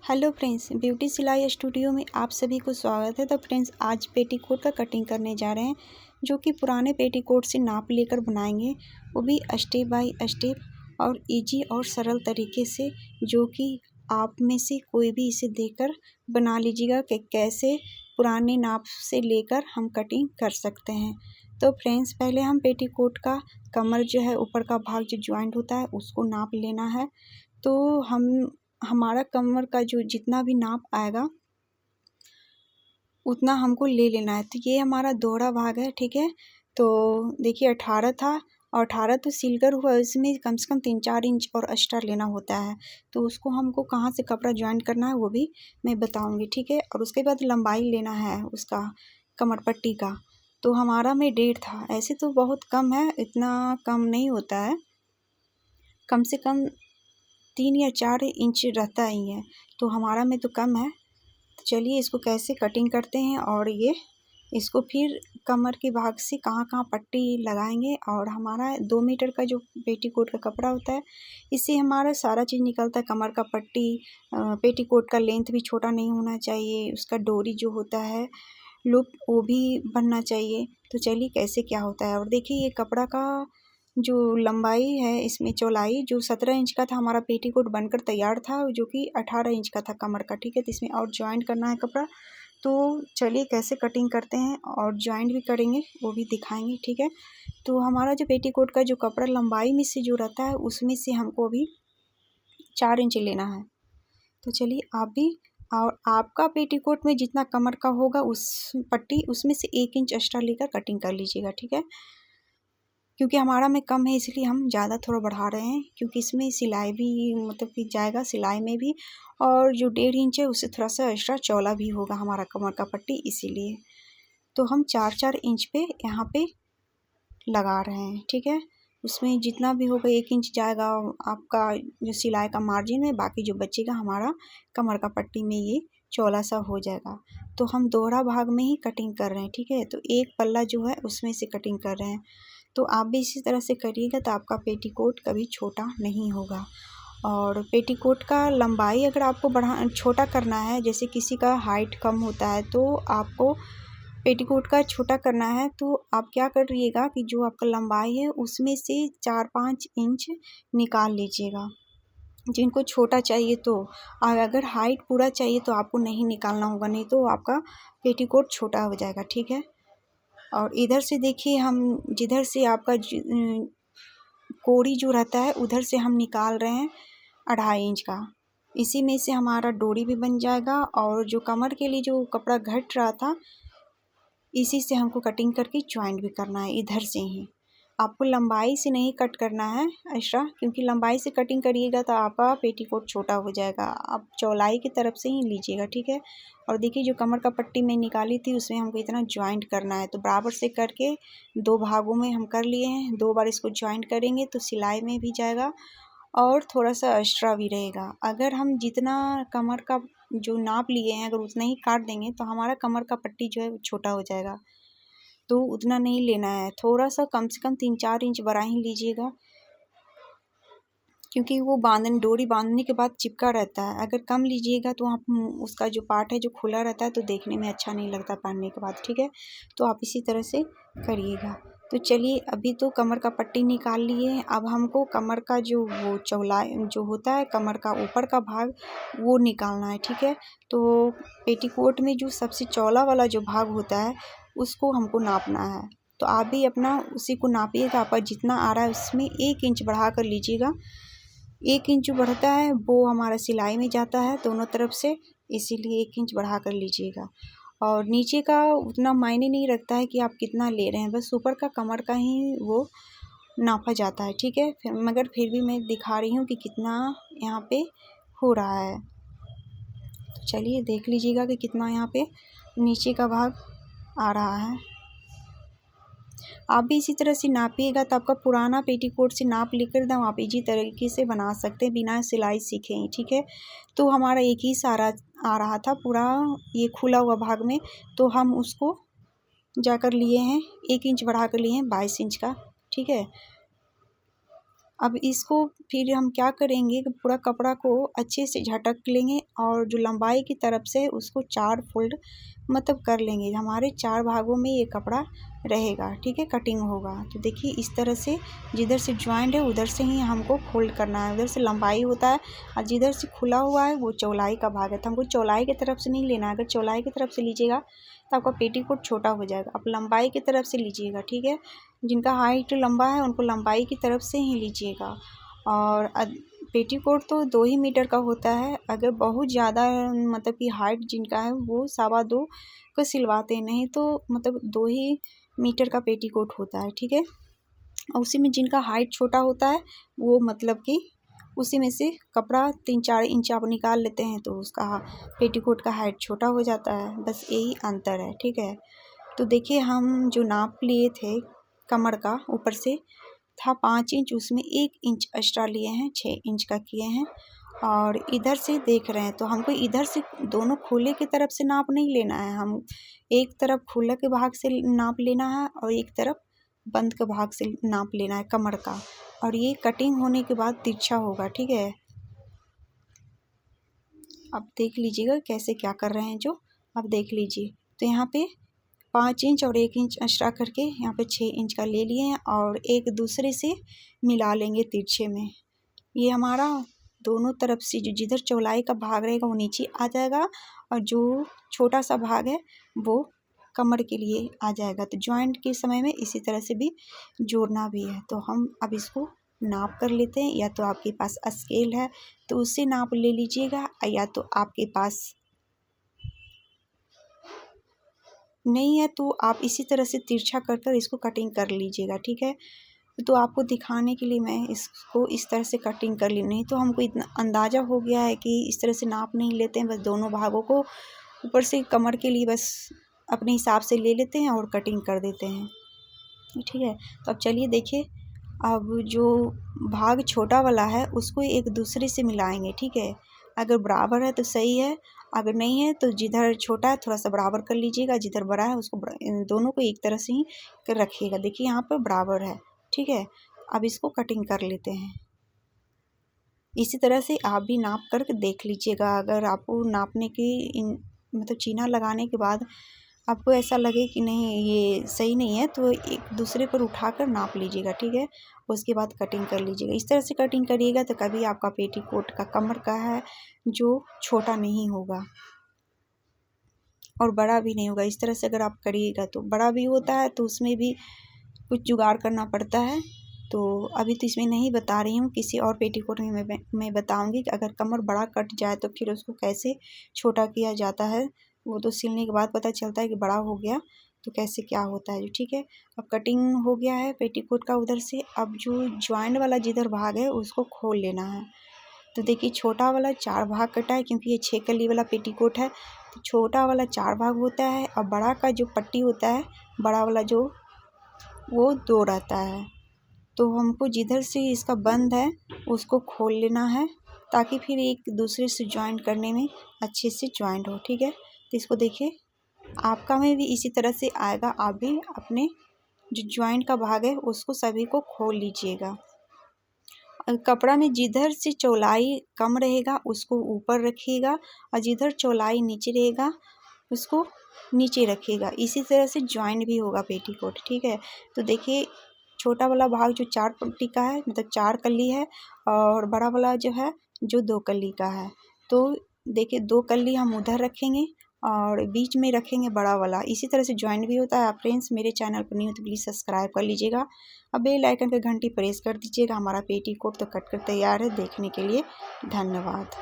Hello friends, beauty सिलाई studio में आप सभी को स्वागत है। तो फ्रेंड्स, आज पेटीकोट का कटिंग करने जा रहे हैं, जो कि पुराने पेटीकोट से नाप लेकर बनाएंगे, वो भी स्टेप बाय स्टेप और इजी और सरल तरीके से, जो कि आप में से कोई भी इसे देखकर बना लीजिएगा कि कैसे पुराने नाप से लेकर हम कटिंग कर सकते हैं। तो फ्रेंड्स, पहले हम पेटीकोट का कमर जो है, ऊपर का भाग जो ज्वाइंट होता है, उसको नाप लेना है। तो हमारा कमर का जो जितना भी नाप आएगा उतना हमको ले लेना है। तो ये हमारा दोहरा भाग है, ठीक है। तो देखिए 18 था और 18 तो सिलकर हुआ, इसमें कम से कम 3-4 इंच और एक्स्ट्रा लेना होता है। तो उसको हमको कहाँ से कपड़ा ज्वाइंट करना है वो भी मैं बताऊंगी, ठीक है। और उसके बाद लंबाई लेना है उसका कमर पट्टी का। तो हमारा में 1.5 था, ऐसे तो बहुत कम है, इतना कम नहीं होता है, कम से कम 3 या 4 इंच रहता ही है। तो हमारा में तो कम है। तो चलिए इसको कैसे कटिंग करते हैं, और ये इसको फिर कमर के भाग से कहाँ कहाँ पट्टी लगाएंगे। और हमारा 2 मीटर का जो पेटीकोट का कपड़ा होता है, इससे हमारा सारा चीज़ निकलता है। कमर का पट्टी, पेटीकोट का लेंथ भी छोटा नहीं होना चाहिए, उसका डोरी जो होता है लूप वो भी बनना चाहिए। तो चलिए कैसे क्या होता है। और देखिए ये कपड़ा का जो लंबाई है, इसमें चौड़ाई जो 17 इंच का था, हमारा पेटीकोट बनकर तैयार था, जो कि 18 इंच का था कमर का, ठीक है। तो इसमें और ज्वाइंट करना है कपड़ा। तो चलिए कैसे कटिंग करते हैं और ज्वाइंट भी करेंगे, वो भी दिखाएंगे, ठीक है। तो हमारा जो पेटीकोट का जो कपड़ा लंबाई में से जो रहता है, उसमें से हमको अभी 4 इंच लेना है। तो चलिए आप भी, और आपका पेटीकोट में जितना कमर का होगा उस पट्टी, उसमें से 1 इंच एक्स्ट्रा लेकर कटिंग कर लीजिएगा, ठीक है। क्योंकि हमारा में कम है, इसलिए हम ज़्यादा थोड़ा बढ़ा रहे हैं, क्योंकि इसमें सिलाई भी मतलब कि जाएगा, सिलाई में भी। और जो 1.5 इंच है उससे थोड़ा सा एक्स्ट्रा चौड़ा भी होगा हमारा कमर का पट्टी, इसीलिए। तो हम 4-4 इंच पे यहाँ पे लगा रहे हैं, ठीक है। उसमें जितना भी होगा 1 इंच जाएगा आपका जो सिलाई का मार्जिन में, बाकी जो बचेगा हमारा कमर का पट्टी में ये चौड़ा सा हो जाएगा। तो हम दोहरा भाग में ही कटिंग कर रहे हैं, ठीक है। तो एक पल्ला जो है उसमें से कटिंग कर रहे हैं। तो आप भी इसी तरह से करिएगा, तो आपका पेटीकोट कभी छोटा नहीं होगा। और पेटीकोट का लंबाई अगर आपको छोटा करना है, जैसे किसी का हाइट कम होता है, तो आपको पेटीकोट का छोटा करना है, तो आप क्या करिएगा कि जो आपका लंबाई है उसमें से 4-5 इंच निकाल लीजिएगा, जिनको छोटा चाहिए तो। और अगर हाइट पूरा चाहिए तो आपको नहीं निकालना होगा, नहीं तो आपका पेटीकोट छोटा हो जाएगा, ठीक है। और इधर से देखिए, हम जिधर से आपका कोड़ी जो रहता है उधर से हम निकाल रहे हैं 2.5 इंच का। इसी में से हमारा डोरी भी बन जाएगा, और जो कमर के लिए जो कपड़ा घट रहा था, इसी से हमको कटिंग करके ज्वाइंट भी करना है इधर से ही। आपको लंबाई से नहीं कट करना है एक्स्ट्रा, क्योंकि लंबाई से कटिंग करिएगा तो आपका पेटीकोट छोटा हो जाएगा। आप चौड़ाई की तरफ से ही लीजिएगा, ठीक है। और देखिए जो कमर का पट्टी मैं निकाली थी, उसमें हमको इतना ज्वाइंट करना है। तो बराबर से करके 2 भागों में हम कर लिए हैं। 2 बार इसको ज्वाइंट करेंगे तो सिलाई में भी जाएगा और थोड़ा सा एक्स्ट्रा भी रहेगा। अगर हम जितना कमर का जो नाप लिए हैं, अगर उतना ही काट देंगे, तो हमारा कमर का पट्टी जो है वो छोटा हो जाएगा। तो उतना नहीं लेना है, थोड़ा सा कम से कम 3-4 इंच बड़ा ही लीजिएगा, क्योंकि वो डोरी बांधने के बाद चिपका रहता है। अगर कम लीजिएगा तो आप उसका जो पार्ट है जो खुला रहता है, तो देखने में अच्छा नहीं लगता पहनने के बाद, ठीक है। तो आप इसी तरह से करिएगा। तो चलिए अभी तो कमर का पट्टी निकाल लिए, अब हमको कमर का जो वो चौड़ाई जो होता है, कमर का ऊपर का भाग, वो निकालना है, ठीक है। तो पेटीकोट में जो सबसे चौड़ा वाला जो भाग होता है, उसको हमको नापना है। तो आप भी अपना उसी को नापिएगा, आपका जितना आ रहा है उसमें 1 इंच बढ़ा कर लीजिएगा। 1 इंच जो बढ़ता है वो हमारा सिलाई में जाता है दोनों तरफ से, इसीलिए 1 इंच बढ़ा कर लीजिएगा। और नीचे का उतना मायने नहीं रखता है कि आप कितना ले रहे हैं, बस ऊपर का कमर का ही वो नापा जाता है, ठीक है। मगर फिर भी मैं दिखा रही हूँ कि कितना यहाँ पे हो रहा है। तो चलिए देख लीजिएगा कि कितना यहाँ पे नीचे का भाग आ रहा है। आप भी इसी तरह से नापिएगा, तो आपका पुराना पेटीकोट से नाप लेकर एकदम आप इजी तरीके से बना सकते हैं बिना सिलाई सीखे ही, ठीक है। तो हमारा एक ही सारा आ रहा था पूरा ये खुला हुआ भाग में, तो हम उसको जाकर लिए हैं 1 इंच बढ़ा कर लिए हैं 22 इंच का, ठीक है। अब इसको फिर हम क्या करेंगे कि पूरा कपड़ा को अच्छे से झटक लेंगे और जो लंबाई की तरफ से उसको 4 फोल्ड मतलब कर लेंगे। हमारे 4 भागों में ये कपड़ा रहेगा, ठीक है, कटिंग होगा। तो देखिए इस तरह से जिधर से जॉइंट है उधर से ही हमको फोल्ड करना है। उधर से लंबाई होता है और जिधर से खुला हुआ है वो चौलाई का भाग है। तो हमको चौलाई की तरफ से नहीं लेना है। अगर चौलाई की तरफ से लीजिएगा तो आपका पेटीकोट छोटा हो जाएगा। आप लंबाई की तरफ से लीजिएगा, ठीक है। जिनका हाइट लंबा है उनको लंबाई की तरफ से ही लीजिएगा। और पेटीकोट तो 2 ही मीटर का होता है। अगर बहुत ज़्यादा मतलब कि हाइट जिनका है वो 2.25 का सिलवाते हैं, नहीं तो मतलब 2 ही मीटर का पेटीकोट होता है, ठीक है। और उसी में जिनका हाइट छोटा होता है वो मतलब कि उसी में से कपड़ा 3-4 इंच आप निकाल लेते हैं तो उसका पेटीकोट का हाइट छोटा हो जाता है। बस यही अंतर है, ठीक है। तो देखिए हम जो नाप लिए थे कमर का ऊपर से था 5 इंच, उसमें 1 इंच एक्स्ट्रा लिए हैं, 6 इंच का किए हैं। और इधर से देख रहे हैं तो हमको इधर से दोनों खुले की तरफ से नाप नहीं लेना है। हम एक तरफ खुला के भाग से नाप लेना है और एक तरफ बंद के भाग से नाप लेना है कमर का। और ये कटिंग होने के बाद तिरछा होगा, ठीक है। अब देख लीजिएगा कैसे क्या कर रहे हैं जो, अब देख लीजिए। तो यहाँ पे 5 इंच और 1 इंच एक्स्ट्रा करके यहाँ पे 6 इंच का ले लिए हैं और एक दूसरे से मिला लेंगे तिरछे में। ये हमारा दोनों तरफ से जो जिधर चौलाई का भाग रहेगा वो नीचे आ जाएगा और जो छोटा सा भाग है वो कमर के लिए आ जाएगा। तो जॉइंट के समय में इसी तरह से भी जोड़ना भी है। तो हम अब इसको नाप कर लेते हैं। या तो आपके पास स्केल है तो उससे नाप ले लीजिएगा, या तो आपके पास नहीं है तो आप इसी तरह से तिरछा कर इसको कटिंग कर लीजिएगा, ठीक है। तो आपको दिखाने के लिए मैं इसको इस तरह से कटिंग कर ली। नहीं तो हमको इतना अंदाज़ा हो गया है कि इस तरह से नाप नहीं लेते हैं, बस दोनों भागों को ऊपर से कमर के लिए बस अपने हिसाब से ले लेते हैं और कटिंग कर देते हैं, ठीक है। तो अब चलिए देखिए, अब जो भाग छोटा वाला है उसको एक दूसरे से मिलाएंगे, ठीक है। अगर बराबर है तो सही है, अगर नहीं है तो जिधर छोटा है थोड़ा सा बराबर कर लीजिएगा, जिधर बड़ा है उसको दोनों को एक तरह से ही कर रखिएगा। देखिए यहाँ पर बराबर है, ठीक है। अब इसको कटिंग कर लेते हैं। इसी तरह से आप भी नाप कर देख लीजिएगा। अगर आपको नापने की मतलब चीना लगाने के बाद आपको ऐसा लगे कि नहीं ये सही नहीं है तो एक दूसरे पर उठाकर नाप लीजिएगा, ठीक है। उसके बाद कटिंग कर लीजिएगा। इस तरह से कटिंग करिएगा तो कभी आपका पेटीकोट का कमर का है जो छोटा नहीं होगा और बड़ा भी नहीं होगा। इस तरह से अगर आप करिएगा तो बड़ा भी होता है तो उसमें भी कुछ जुगाड़ करना पड़ता है। तो अभी तो इसमें नहीं बता रही हूँ, किसी और पेटीकोट में मैं बताऊँगी कि अगर कमर बड़ा कट जाए तो फिर उसको कैसे छोटा किया जाता है। वो तो सिलने के बाद पता चलता है कि बड़ा हो गया तो कैसे क्या होता है, ठीक है। अब कटिंग हो गया है पेटीकोट का उधर से। अब जो ज्वाइंट वाला जिधर भाग है उसको खोल लेना है। तो देखिए छोटा वाला 4 भाग कटा है क्योंकि ये 6 कली वाला पेटीकोट है। तो छोटा वाला 4 भाग होता है और बड़ा का जो पट्टी होता है, बड़ा वाला जो वो 2 रहता है। तो हमको जिधर से इसका बंद है उसको खोल लेना है ताकि फिर एक दूसरे से जॉइंट करने में अच्छे से जॉइंट हो, ठीक है। तो इसको देखिए आपका में भी इसी तरह से आएगा। आप भी अपने जो जॉइंट का भाग है उसको सभी को खोल लीजिएगा। कपड़ा में जिधर से चौलाई कम रहेगा उसको ऊपर रखिएगा और जिधर चौलाई नीचे रहेगा उसको नीचे रखिएगा। इसी तरह से जॉइंट भी होगा पेटीकोट, ठीक है। तो देखिए छोटा वाला भाग जो 4 पट्टी का है मतलब 4 कली है और बड़ा वाला जो है जो 2 कली का है। तो देखिए 2 कली हम उधर रखेंगे और बीच में रखेंगे बड़ा वाला। इसी तरह से जॉइंट भी होता है। आप फ्रेंड्स मेरे चैनल पर नहीं हो तो प्लीज़ सब्सक्राइब कर लीजिएगा। अब बेल आइकन की घंटी प्रेस कर दीजिएगा। हमारा पेटीकोट तो कट कर तैयार है। देखने के लिए धन्यवाद।